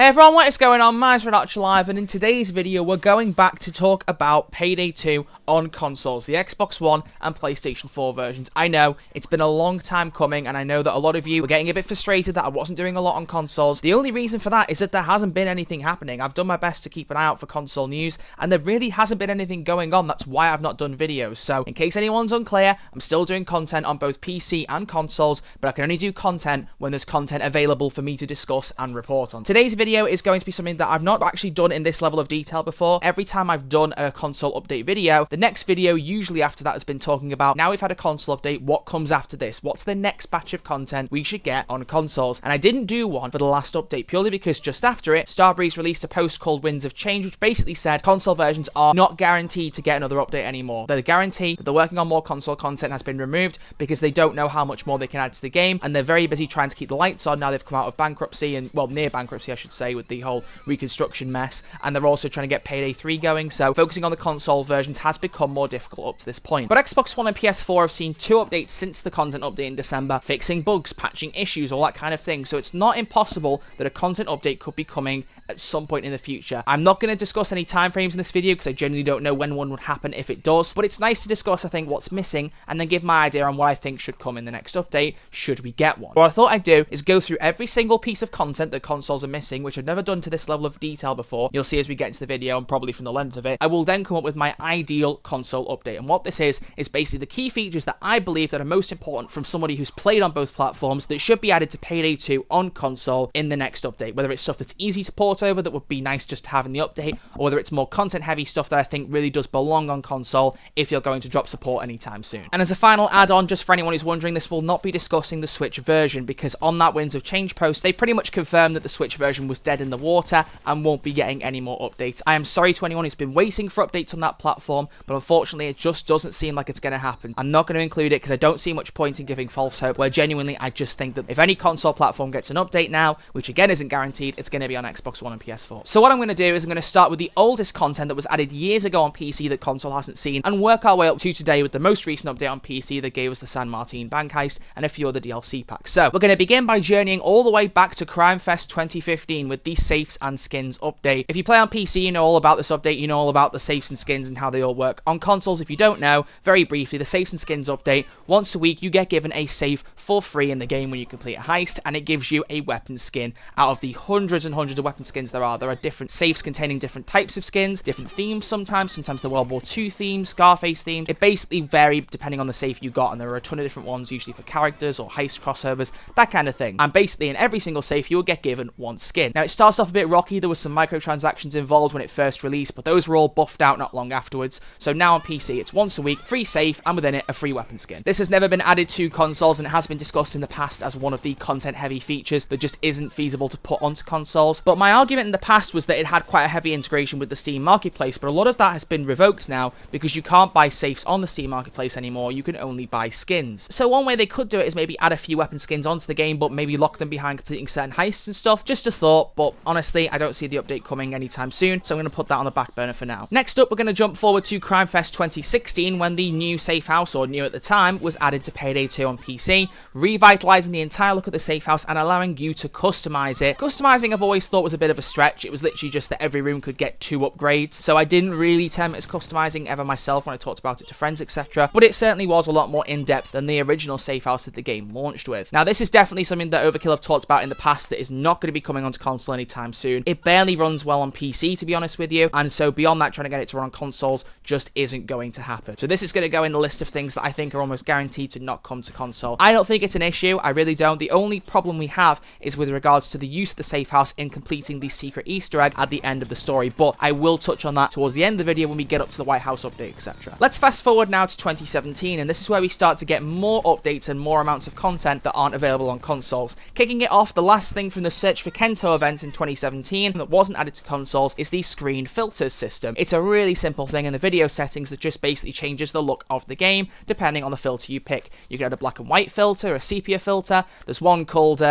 Hey everyone, what is going on? Mine's Live, and in today's video we're going back to talk about Payday 2 on consoles, the Xbox One and PlayStation 4 versions. I know, it's been a long time coming, and I know that a lot of you were getting a bit frustrated that I wasn't doing a lot on consoles. The only reason for that is that there hasn't been anything happening. I've done my best to keep an eye out for console news, and there really hasn't been anything going on. That's why I've not done videos. So, in case anyone's unclear, I'm still doing content on both PC and consoles, but I can only do content when there's content available for me to discuss and report on. Today's video is going to be something that I've not actually done in this level of detail before. Every time I've done a console update video, the next video usually after that has been talking about, now we've had a console update, what comes after this? What's the next batch of content we should get on consoles? And I didn't do one for the last update purely because just after it, Starbreeze released a post called Winds of Change, which basically said console versions are not guaranteed to get another update anymore. The guarantee that they're working on more console content has been removed because they don't know how much more they can add to the game, and they're very busy trying to keep the lights on now they've come out of bankruptcy, and well, near bankruptcy I should say, with the whole reconstruction mess, and they're also trying to get Payday 3 going, so focusing on the console versions has become more difficult up to this point. But Xbox One and PS4 have seen 2 updates since the content update in December, fixing bugs, patching issues, all that kind of thing, so it's not impossible that a content update could be coming at some point in the future. I'm not going to discuss any timeframes in this video because I genuinely don't know when one would happen if it does, but it's nice to discuss, I think, what's missing and then give my idea on what I think should come in the next update, should we get one. What I thought I'd do is go through every single piece of content that consoles are missing, which I've never done to this level of detail before. You'll see as we get into the video, and probably from the length of it, I will then come up with my ideal console update, and what this is basically the key features that I believe that are most important from somebody who's played on both platforms that should be added to Payday 2 on console in the next update, whether it's stuff that's easy to port over that would be nice just to have in the update, or whether it's more content heavy stuff that I think really does belong on console if you're going to drop support anytime soon. And as a final add-on, just for anyone who's wondering, this will not be discussing the Switch version, because on that Winds of Change post, they pretty much confirmed that the Switch version was dead in the water and won't be getting any more updates. I am sorry to anyone who's been waiting for updates on that platform, but unfortunately it just doesn't seem like it's going to happen. I'm not going to include it because I don't see much point in giving false hope, where genuinely I just think that if any console platform gets an update now, which again isn't guaranteed, it's going to be on Xbox One and PS4. So what I'm going to do is I'm going to start with the oldest content that was added years ago on PC that console hasn't seen, and work our way up to today with the most recent update on PC that gave us the San Martin Bank Heist and a few other DLC packs. So we're going to begin by journeying all the way back to Crimefest 2015 with the Safes and Skins update. If you play on PC, you know all about this update, you know all about the Safes and Skins and how they all work. On consoles, if you don't know, very briefly, the Safes and Skins update, once a week you get given a safe for free in the game when you complete a heist, and it gives you a weapon skin. Out of the hundreds and hundreds of weapon skins there are different safes containing different types of skins, different themes sometimes the World War II theme, Scarface theme. It basically varied depending on the safe you got, and there are a ton of different ones, usually for characters or heist crossovers, that kind of thing. And basically in every single safe you will get given one skin. Now it starts off a bit rocky, there was some microtransactions involved when it first released, but those were all buffed out not long afterwards. So now on PC it's once a week, free safe, and within it a free weapon skin. This has never been added to consoles, and it has been discussed in the past as one of the content heavy features that just isn't feasible to put onto consoles. But my argument in the past was that it had quite a heavy integration with the Steam Marketplace, but a lot of that has been revoked now because you can't buy safes on the Steam Marketplace anymore, you can only buy skins. So one way they could do it is maybe add a few weapon skins onto the game, but maybe lock them behind completing certain heists and stuff. Just a thought, but honestly I don't see the update coming anytime soon, so I'm going to put that on the back burner for now. Next up, we're going to jump forward to Crimefest 2016 when the new safe house, or new at the time, was added to Payday 2 on PC, revitalizing the entire look of the safe house and allowing you to customize it. Customizing I've always thought was a bit of a stretch. It was literally just that every room could get 2 upgrades, so I didn't really term it as customizing ever myself when I talked about it to friends, etc. But it certainly was a lot more in-depth than the original safe house that the game launched with. Now this is definitely something that Overkill have talked about in the past that is not going to be coming onto console anytime soon. It barely runs well on PC, to be honest with you, and so beyond that, trying to get it to run on consoles just isn't going to happen. So this is going to go in the list of things that I think are almost guaranteed to not come to console. I don't think it's an issue, I really don't. The only problem we have is with regards to the use of the safe house in completing the secret Easter egg at the end of the story, but I will touch on that towards the end of the video when we get up to the White House update, etc. Let's fast forward now to 2017, and this is where we start to get more updates and more amounts of content that aren't available on consoles. Kicking it off, the last thing from the Search for Kento event in 2017 that wasn't added to consoles is the screen filters system. It's a really simple thing in the video settings that just basically changes the look of the game depending on the filter you pick. You can add a black and white filter, a sepia filter. There's one called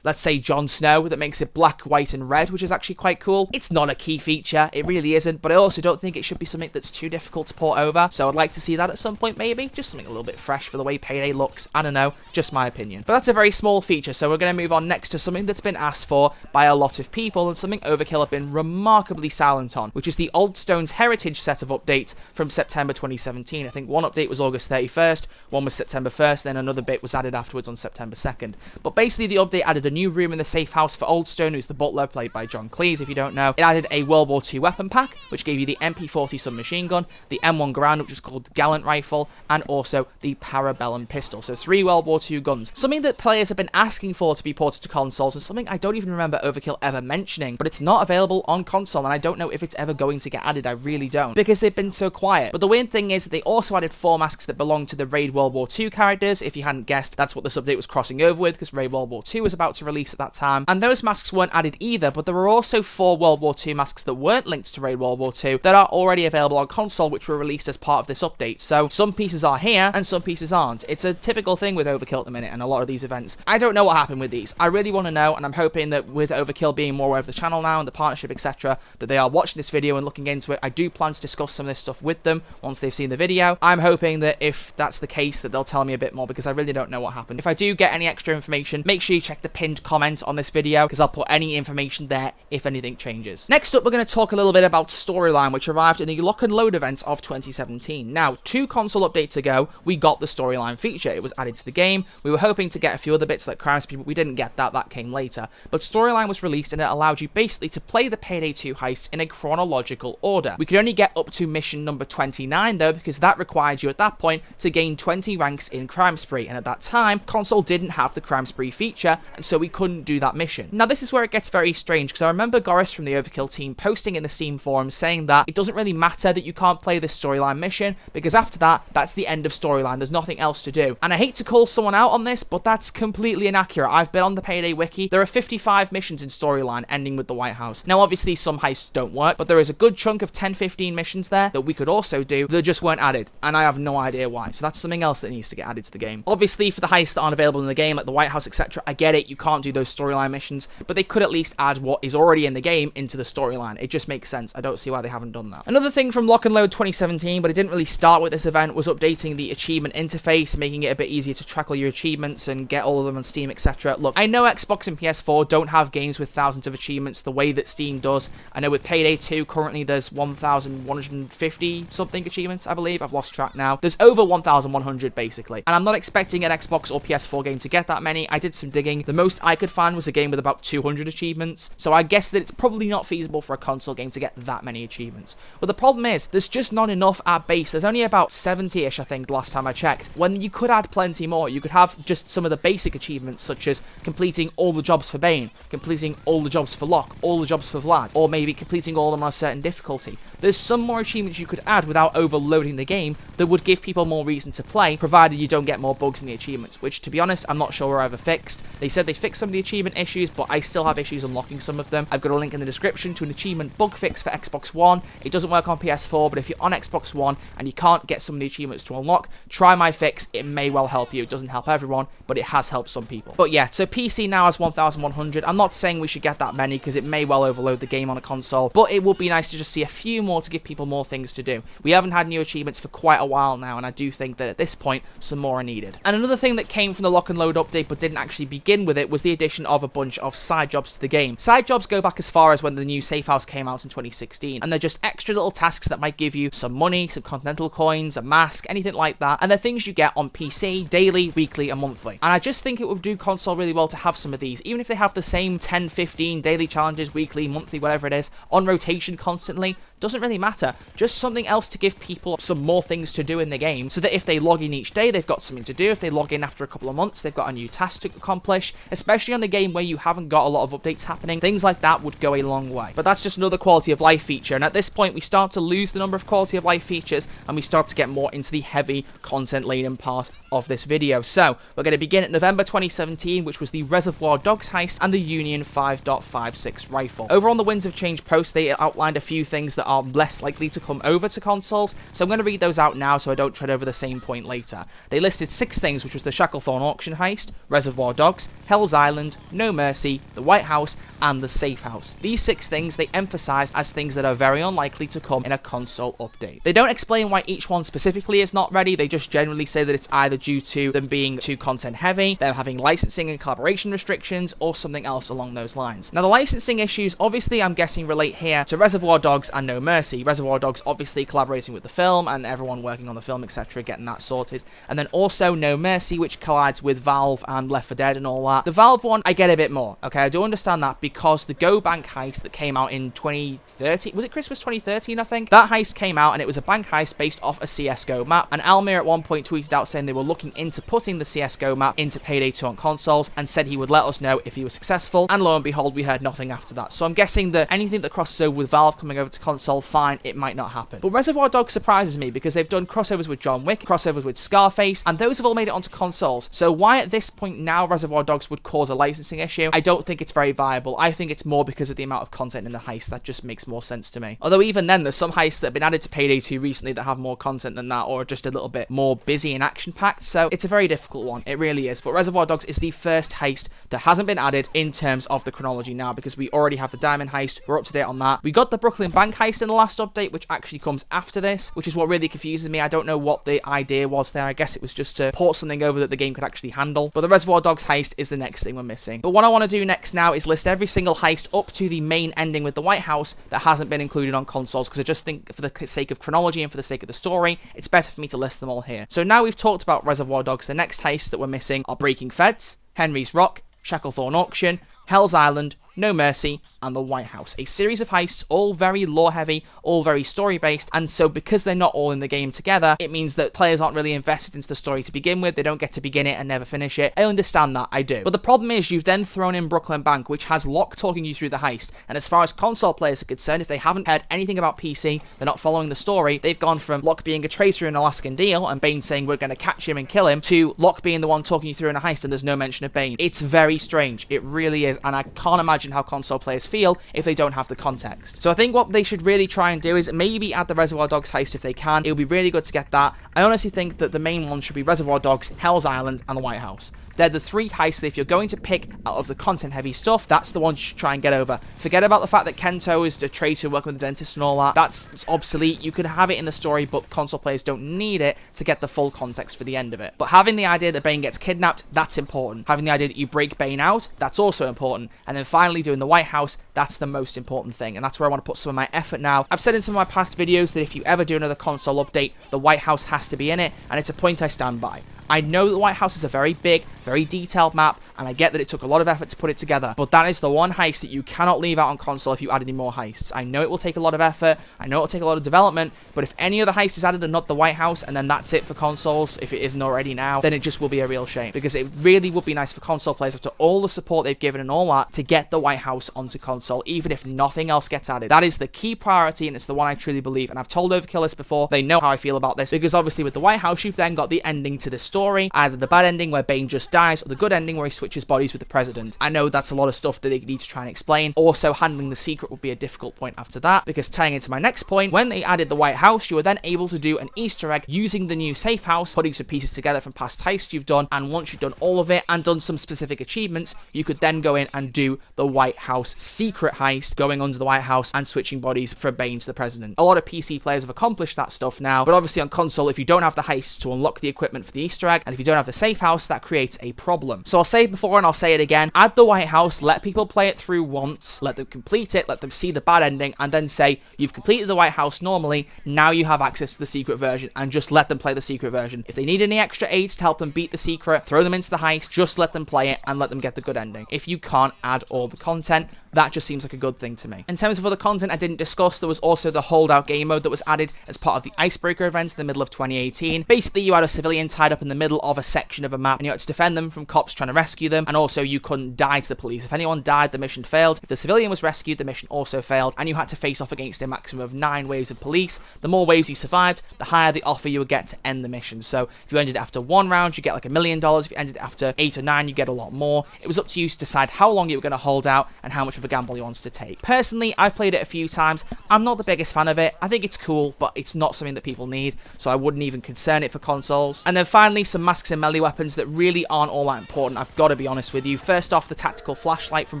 let's say, Jon Snow that makes it black, white, and red, which is actually quite cool. It's not a key feature, it really isn't, but I also don't think it should be something that's too difficult to port over, so I'd like to see that at some point maybe, just something a little bit fresh for the way Payday looks. I don't know, just my opinion. But that's a very small feature, so we're going to move on next to something that's been asked for by a lot of people, and something Overkill have been remarkably silent on, which is the Old Stones Heritage set of updates from September 2017. I think one update was August 31st, one was September 1st, then another bit was added afterwards on September 2nd. But basically the update added a new room in the safe house for Old Stone, who's the butler, played by John Cleese, if you don't know. It added a World War II weapon pack, which gave you the MP40 submachine gun, the M1 Garand, which is called the Gallant Rifle, and also the Parabellum pistol. So 3 World War II guns. Something that players have been asking for to be ported to consoles, and something I don't even remember Overkill ever mentioning, but it's not available on console, and I don't know if it's ever going to get added. I really don't, because they've been so quiet. But the weird thing is that they also added 4 masks that belong to the Raid World War II characters. If you hadn't guessed, that's what this update was crossing over with, because Raid World War II was about to release at that time. And those masks weren't added either, but there were also 4 World War II masks that weren't linked to Raid World War II that are already available on console, which were released as part of this update. So some pieces are here and some pieces aren't. It's a typical thing with Overkill at the minute and a lot of these events. I don't know what happened with these. I really want to know, and I'm hoping that with Overkill being more aware of the channel now and the partnership, etc., that they are watching this video and looking into it. I do plan to discuss some of this stuff with them once they've seen the video. I'm hoping that if that's the case, that they'll tell me a bit more, because I really don't know what happened. If I do get any extra information, make sure you check the pinned comment on this video, because I'll put any information there if anything changes. Next up, we're going to talk a little bit about Storyline, which arrived in the Lock and Load event of 2017. Now, 2 console updates ago, we got the Storyline feature. It was added to the game. We were hoping to get a few other bits like Crimefest, but we didn't get that. That came later. But Storyline was released, and it allowed you basically to play the Payday 2 heist in a chronological order. We could only get up to mission number 29 though, because that required you at that point to gain 20 ranks in Crime Spree, and at that time, console didn't have the Crime Spree feature, and so we couldn't do that mission. Now, this is where it gets very strange, because I remember Goris from the Overkill team posting in the Steam forums saying that it doesn't really matter that you can't play this Storyline mission, because after that, that's the end of Storyline. There's nothing else to do. And I hate to call someone out on this, but that's completely inaccurate. I've been on the Payday wiki. There are 55 missions in Storyline, ending with the White House. Now, obviously, some heists don't work, but there is a good chunk of 10-15 missions there that we could also do that just weren't added, and I have no idea why. So that's something else that needs to get added to the game. Obviously, for the heists that aren't available in the game, like the White House, etc., I get it, you can't do those Storyline missions, but they could at least add what is already in the game into the Storyline. It just makes sense. I don't see why they haven't done that. Another thing from Lock and Load 2017, but it didn't really start with this event, was updating the achievement interface, making it a bit easier to track all your achievements and get all of them on Steam, etc. Look, I know Xbox and PS4 don't have games with thousands of achievements the way that Steam does. I know with Payday 2, currently there's 1,150 something achievements, I believe. I've lost track now. There's over 1,100 basically, and I'm not expecting an Xbox or PS4 game to get that many. I did some digging. The most I could find was a game with about 200 achievements, so I guess that it's probably not feasible for a console game to get that many achievements. But the problem is, there's just not enough at base. There's only about 70-ish, I think, the last time I checked, when you could add plenty more. You could have just some of the basic achievements, such as completing all the jobs for Bane, completing all the jobs for Locke, all the jobs for Vlad, or maybe completing all of them on a certain difficulty. There's some more achievements you could add without overloading the game that would give people more reason to play, provided you don't get more bugs in the achievements, which, to be honest, I'm not sure were ever fixed. They said they fixed some of the achievement issues, but I still have issues unlocking some of them. I've got a link in the description to an achievement bug fix for Xbox One. It doesn't work on PS4, but if you're on Xbox One and you can't get some of the achievements to unlock, try my fix. It may well help you. It doesn't help everyone, but it has helped some people. But yeah, so PC now has 1,100. I'm not saying we should get that many, because it may well overload the game on a console, but it would be nice to just see a few more to give people more things to do. We haven't had new achievements for quite a while now, and I do think that at this point, some more are needed. And another thing that came from the Lock and Load update, but didn't actually begin with it, was the addition of a bunch of side jobs to the game. Side jobs go back as far as when the new Safe House came out in 2016, and they're just extra little tasks that might give you some money, some Continental coins, a mask, anything like that, and they're things you get on PC, daily, weekly, and monthly. And I just think it would do console really well to have some of these, even if they have the same 10, 15 daily challenges, weekly, monthly, whatever it is, on rotation constantly. Doesn't really matter. Just something else to give people some more things to do in the game, so that if they log in each day, they've got something to do. If they log in after a couple of months, they've got a new task to accomplish, especially on the game where you haven't got a lot of updates happening. Things like that would go a long way. But that's just another quality of life feature, and at this point, we start to lose the number of quality of life features, and we start to get more into the heavy content laden part of this video. So we're going to begin at November 2017, which was the Reservoir Dogs heist and the Union 5.56 rifle. Over on the Winds of Change post, they outlined a few things that are less likely to come over to consoles, so I'm going to read those out now so I don't tread over the same point later. They listed 6 things, which was the Shacklethorne auction heist, Reservoir Dogs, Hell's Island, No Mercy, the White House, and the Safe House. These 6 things they emphasized as things that are very unlikely to come in a console update. They don't explain why each one specifically is not ready, they just generally say that it's either due to them being too content heavy, them having licensing and collaboration restrictions, or something else along those lines. Now the licensing issues, obviously I'm guessing relate here to Reservoir Dogs and No Mercy. Reservoir Dogs obviously collaborating with the film and everyone working on the film, etc., getting that sorted. And then also No Mercy, which collides with Valve and Left 4 Dead and all that. The Valve one, I get a bit more, okay? I do understand that because the Go Bank heist that came out in 2013, was it Christmas 2013, I think? That heist came out and it was a bank heist based off a CSGO map, and Helmer at one point tweeted out saying they were looking into putting the CSGO map into Payday 2 on consoles and said he would let us know if he was successful, and lo and behold, we heard nothing after that. So I'm guessing that anything that crosses over with Valve coming over to console, fine, it might not happen. But Reservoir Dogs surprises me because they've done crossovers with John Wick, crossovers with Scarface, and those have all made it onto consoles. So why at this point now Reservoir Dogs would cause a licensing issue? I don't think it's very viable. I think it's more because of the amount of content in the heist. That just makes more sense to me. Although even then, there's some heists that have been added to Payday 2 recently that have more content than that, or just a little bit more busy and action-packed, so it's a very difficult one. It really is. But Reservoir Dogs is the first heist that hasn't been added in terms of the chronology now, because we already have the Diamond heist. We're up to date on that. We got the Brooklyn Bank heist in the last update, which actually comes after this, which is what really confuses me. I don't know what the idea was there. I guess it was just to port something over that the game could actually handle. But the Reservoir Dogs heist is the next thing we're missing. But what I want to do next now is list every single heist up to the main ending with the White House that hasn't been included on consoles, because I just think for the sake of chronology and for the sake of the story, it's better for me to list them all here. So now we've talked about Reservoir Dogs, the next heists that we're missing are Breaking Feds, Henry's Rock, Shacklethorne Auction, Hell's Island, No Mercy, and the White House. A series of heists, all very lore-heavy, all very story-based, and so because they're not all in the game together, it means that players aren't really invested into the story to begin with. They don't get to begin it and never finish it. I understand that, I do. But the problem is you've then thrown in Brooklyn Bank, which has Locke talking you through the heist, and as far as console players are concerned, if they haven't heard anything about PC, they're not following the story, they've gone from Locke being a traitor in an Alaskan deal, and Bane saying we're going to catch him and kill him, to Locke being the one talking you through in a heist, and there's no mention of Bane. It's very strange. It really is, and I can't imagine how console players feel if they don't have the context. So I think what they should really try and do is maybe add the Reservoir Dogs heist if they can. It would be really good to get that. I honestly think that the main one should be Reservoir Dogs, Hell's Island, and the White House. They're the 3 heists that if you're going to pick out of the content-heavy stuff, that's the one you should try and get over. Forget about the fact that Kento is a traitor working with the dentist and all that. That's obsolete. You could have it in the story, but console players don't need it to get the full context for the end of it. But having the idea that Bane gets kidnapped, that's important. Having the idea that you break Bane out, that's also important. And then finally doing the White House, that's the most important thing. And that's where I want to put some of my effort now. I've said in some of my past videos that if you ever do another console update, the White House has to be in it, and it's a point I stand by. I know the White House is a very big, very detailed map, and I get that it took a lot of effort to put it together, but that is the one heist that you cannot leave out on console if you add any more heists. I know it will take a lot of effort, I know it will take a lot of development, but if any other heist is added and not the White House, and then that's it for consoles, if it isn't already now, then it just will be a real shame, because it really would be nice for console players, after all the support they've given and all that, to get the White House onto console, even if nothing else gets added. That is the key priority, and it's the one I truly believe, and I've told Overkill this before, they know how I feel about this, because obviously with the White House, you've then got the ending to this story, either the bad ending where Bane just dies, or the good ending where he switches bodies with the president. I know that's a lot of stuff that they need to try and explain. Also, handling the secret would be a difficult point after that, because tying into my next point, when they added the White House, you were then able to do an Easter egg using the new safe house, putting some pieces together from past heists you've done, and once you've done all of it and done some specific achievements, you could then go in and do the White House secret heist, going under the White House and switching bodies from Bane to the president. A lot of PC players have accomplished that stuff now, but obviously on console, if you don't have the heists to unlock the equipment for the Easter egg, and if you don't have the safe house, that creates a problem. So I'll say it before and I'll say it again, add the White House, let people play it through once, let them complete it, let them see the bad ending, and then say, you've completed the White House normally, now you have access to the secret version, and just let them play the secret version. If they need any extra aids to help them beat the secret, throw them into the heist, just let them play it and let them get the good ending. If you can't add all the content, that just seems like a good thing to me. In terms of other content I didn't discuss, there was also the Holdout game mode that was added as part of the Icebreaker event in the middle of 2018. Basically, you had a civilian tied up in the middle of a section of a map, and you had to defend them from cops trying to rescue them, and also you couldn't die to the police. If anyone died, the mission failed. If the civilian was rescued, the mission also failed, and you had to face off against a maximum of 9 waves of police. The more waves you survived, the higher the offer you would get to end the mission. So if you ended it after 1 round, you get like $1 million. If you ended it after 8 or 9, you get a lot more. It was up to you to decide how long you were going to hold out and how much of a gamble you wanted to take. Personally, I've played it a few times. I'm not the biggest fan of it. I think it's cool, but it's not something that people need, so I wouldn't even concern it for consoles. And then finally, some masks and melee weapons that really aren't all that important, I've got to be honest with you. First off, the tactical flashlight from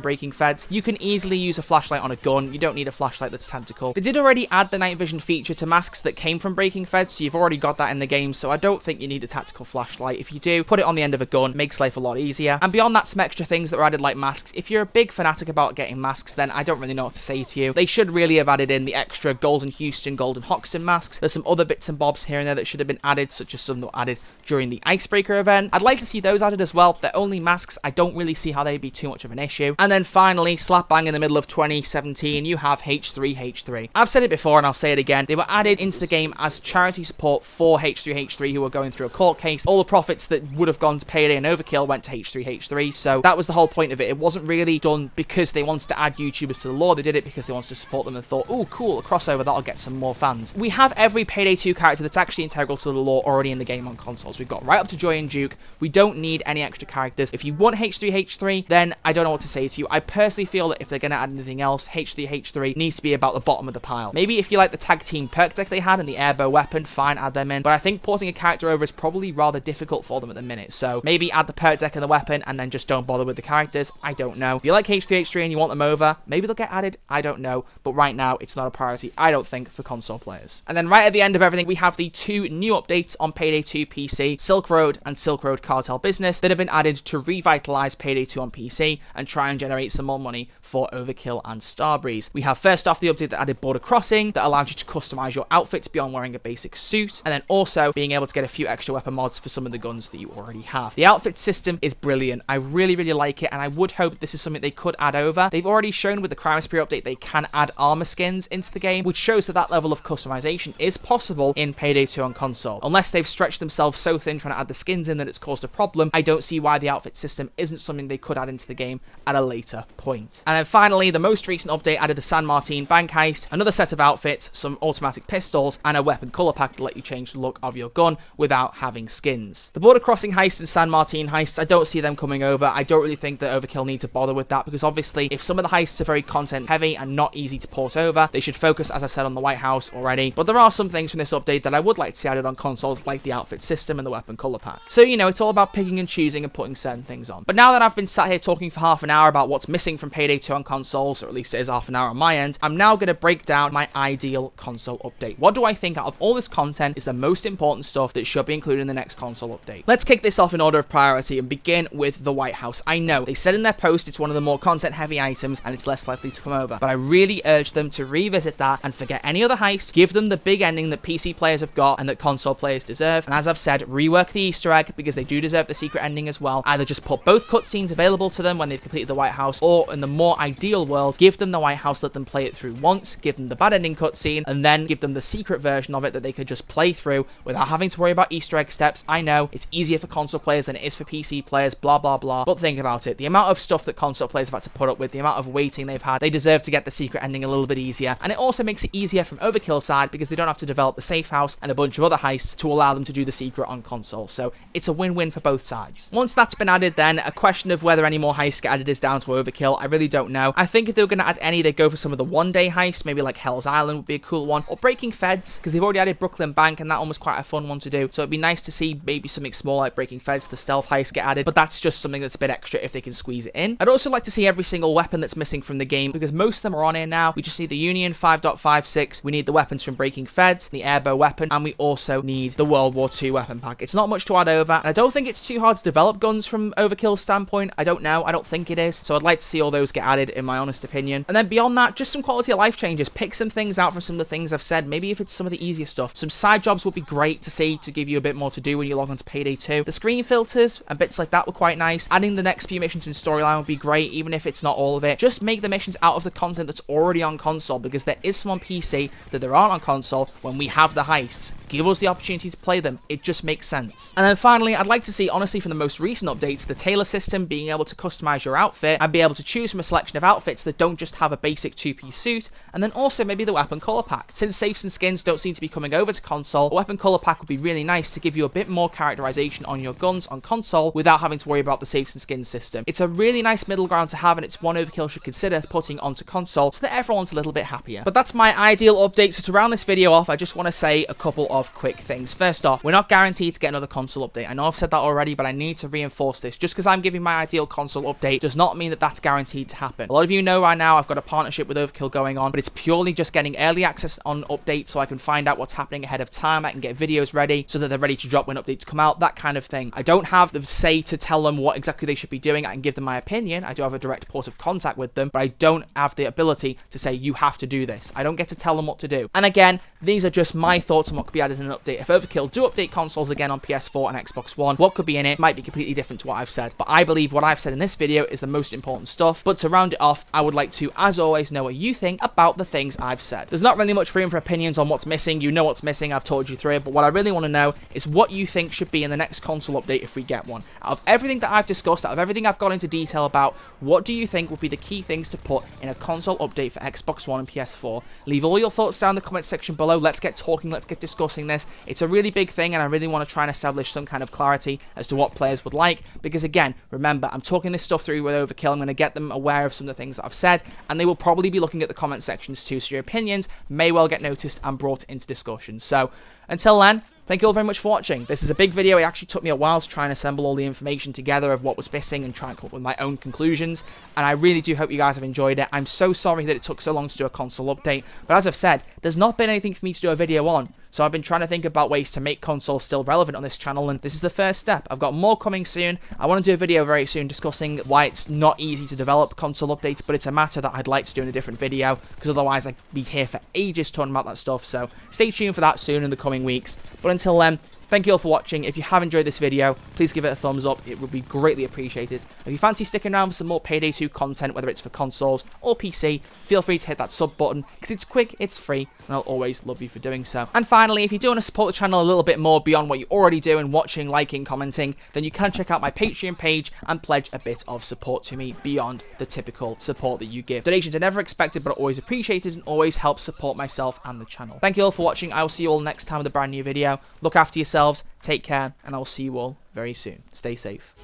Breaking Feds. You can easily use a flashlight on a gun. You don't need a flashlight that's tactical. They did already add the night vision feature to masks that came from Breaking Feds, so you've already got that in the game, so I don't think you need a tactical flashlight. If you do, put it on the end of a gun, makes life a lot easier. And beyond that, some extra things that were added like masks. If you're a big fanatic about getting masks, then I don't really know what to say to you. They should really have added in the extra Golden Houston, Golden Hoxton masks. There's some other bits and bobs here and there that should have been added, such as some that were added during the Icebreaker event. I'd like to see those added as well. They're only masks. I don't really see how they'd be too much of an issue. And then finally, slap bang in the middle of 2017, you have H3H3. I've said it before and I'll say it again. They were added into the game as charity support for H3H3 who were going through a court case. All the profits that would have gone to Payday and Overkill went to H3H3, so that was the whole point of it. It wasn't really done because they wanted to add YouTubers to the lore. They did it because they wanted to support them and thought, oh cool, a crossover, that'll get some more fans. We have every Payday 2 character that's actually integral to the lore already in the game on consoles. We've got right up to Joy and Duke. We don't need any extra characters. If you want H3H3, then I don't know what to say to you. I personally feel that if they're going to add anything else, H3H3 needs to be about the bottom of the pile. Maybe if you like the tag team perk deck they had and the airbow weapon, fine, add them in. But I think porting a character over is probably rather difficult for them at the minute. So maybe add the perk deck and the weapon and then just don't bother with the characters. I don't know. If you like H3H3 and you want them over, maybe they'll get added. I don't know. But right now, it's not a priority, I don't think, for console players. And then right at the end of everything, we have the 2 new updates on Payday 2 PC, Silk Road and Silk Road Cartel Business, that have been added to revitalize Payday 2 on PC and try and generate some more money for Overkill and Starbreeze. We have first off the update that added Border Crossing, that allows you to customize your outfits beyond wearing a basic suit, and then also being able to get a few extra weapon mods for some of the guns that you already have. The outfit system is brilliant. I really like it, and I would hope this is something they could add over. They've already shown with the Crimefest update they can add armor skins into the game, which shows that that level of customization is possible in Payday 2 on console. Unless they've stretched themselves so thin trying to add the skins in that it's caused a problem, I don't see why the outfit system isn't something they could add into the game at a later point. And then finally, the most recent update added the San Martin bank heist, another set of outfits, some automatic pistols, and a weapon color pack to let you change the look of your gun without having skins. The Border Crossing heist and San Martin heists, I don't see them coming over. I don't really think that Overkill need to bother with that, because obviously if some of the heists are very content heavy and not easy to port over, they should focus, as I said, on the White House already. But there are some things from this update that I would like to see added on consoles, like the outfit system and the weapon color pack. So, you know, it's all about picking and choosing and putting certain things on. But now that I've been sat here talking for half an hour about what's missing from Payday 2 on consoles, or at least it is half an hour on my end, I'm now going to break down my ideal console update. What do I think out of all this content is the most important stuff that should be included in the next console update? Let's kick this off in order of priority and begin with the White House. I know they said in their post it's one of the more content heavy items and it's less likely to come over, but I really urge them to revisit that and forget any other heist. Give them the big ending that PC players have got and that console players deserve. And as I've said, rework the Easter egg, because they do deserve the secret ending as well. Either just put both cutscenes available to them when they've completed the White House, or in the more ideal world, give them the White House, let them play it through once, give them the bad ending cutscene, and then give them the secret version of it that they could just play through without having to worry about Easter egg steps. I know it's easier for console players than it is for PC players, blah blah blah, but think about it. The amount of stuff that console players have had to put up with, the amount of waiting they've had, they deserve to get the secret ending a little bit easier. And it also makes it easier from Overkill's side, because they don't have to develop the safe house and a bunch of other heists to allow them to do the secret on console. So it's a win-win for both sides. Once that's been added, then a question of whether any more heists get added is down to Overkill. I really don't know. I think if they were going to add any, they'd go for some of the one-day heists, maybe like Hell's Island would be a cool one, or Breaking Feds, because they've already added Brooklyn Bank and that one was quite a fun one to do. So it'd be nice to see maybe something small like Breaking Feds, the stealth heist, get added, but that's just something that's a bit extra if they can squeeze it in. I'd also like to see every single weapon that's missing from the game, because most of them are on here now. We just need the Union 5.56, we need the weapons from Breaking Feds, the airbow weapon, and we also need the World War II weapon pack. It's not much to add over, and I don't think it's too hard to develop guns from Overkill's standpoint. I don't know. I don't think it is. So I'd like to see all those get added, in my honest opinion. And then beyond that, just some quality of life changes. Pick some things out from some of the things I've said. Maybe if it's some of the easier stuff. Some side jobs would be great to see, to give you a bit more to do when you log on to Payday 2. The screen filters and bits like that were quite nice. Adding the next few missions in storyline would be great, even if it's not all of it. Just make the missions out of the content that's already on console, because there is some on PC that there aren't on console when we have the heists. Give us the opportunity to play them. It just makes sense. sense. And then finally, I'd like to see, honestly, from the most recent updates, the tailor system, being able to customize your outfit and be able to choose from a selection of outfits that don't just have a basic two-piece suit, and then also maybe the weapon color pack. Since safes and skins don't seem to be coming over to console, a weapon color pack would be really nice to give you a bit more characterization on your guns on console without having to worry about the safes and skins system. It's a really nice middle ground to have, and it's one Overkill should consider putting onto console so that everyone's a little bit happier. But that's my ideal update, so to round this video off, I just want to say a couple of quick things. First off, we're not guaranteed to get another console update. I know I've said that already, but I need to reinforce this. Just because I'm giving my ideal console update does not mean that that's guaranteed to happen. A lot of you know right now I've got a partnership with Overkill going on, but it's purely just getting early access on updates so I can find out what's happening ahead of time. I can get videos ready so that they're ready to drop when updates come out, that kind of thing. I don't have the say to tell them what exactly they should be doing. I can give them my opinion. I do have a direct port of contact with them, but I don't have the ability to say you have to do this. I don't get to tell them what to do. And again, these are just my thoughts on what could be added in an update. If Overkill do update consoles again on PS4 and Xbox One, what could be in it might be completely different to what I've said. But I believe what I've said in this video is the most important stuff. But to round it off, I would like to, as always, know what you think about the things I've said. There's not really much room for opinions on what's missing. You know what's missing. I've told you through it. But what I really want to know is what you think should be in the next console update if we get one. Out of everything that I've discussed, out of everything I've gone into detail about, what do you think would be the key things to put in a console update for Xbox One and PS4? Leave all your thoughts down in the comment section below. Let's get talking. Let's get discussing this. It's a really big thing, and I really want to try and establish some kind of clarity as to what players would like. Because again, remember, I'm talking this stuff through with Overkill. I'm going to get them aware of some of the things that I've said, and they will probably be looking at the comment sections too. So your opinions may well get noticed and brought into discussion. So until then, thank you all very much for watching. This is a big video. It actually took me a while to try and assemble all the information together of what was missing and try and come up with my own conclusions. And I really do hope you guys have enjoyed it. I'm so sorry that it took so long to do a console update. But as I've said, there's not been anything for me to do a video on. So I've been trying to think about ways to make consoles still relevant on this channel, and this is the first step. I've got more coming soon. I want to do a video very soon discussing why it's not easy to develop console updates, but it's a matter that I'd like to do in a different video, because otherwise I'd be here for ages talking about that stuff. So stay tuned for that soon in the coming weeks. But until then, thank you all for watching. If you have enjoyed this video, please give it a thumbs up. It would be greatly appreciated. If you fancy sticking around for some more Payday 2 content, whether it's for consoles or PC, feel free to hit that sub button, because it's quick, it's free, and I'll always love you for doing so. And finally, if you do want to support the channel a little bit more beyond what you already do in watching, liking, commenting, then you can check out my Patreon page and pledge a bit of support to me beyond the typical support that you give. Donations are never expected, but are always appreciated and always help support myself and the channel. Thank you all for watching. I will see you all next time with a brand new video. Look after yourselves, take care, and I will see you all very soon. Stay safe.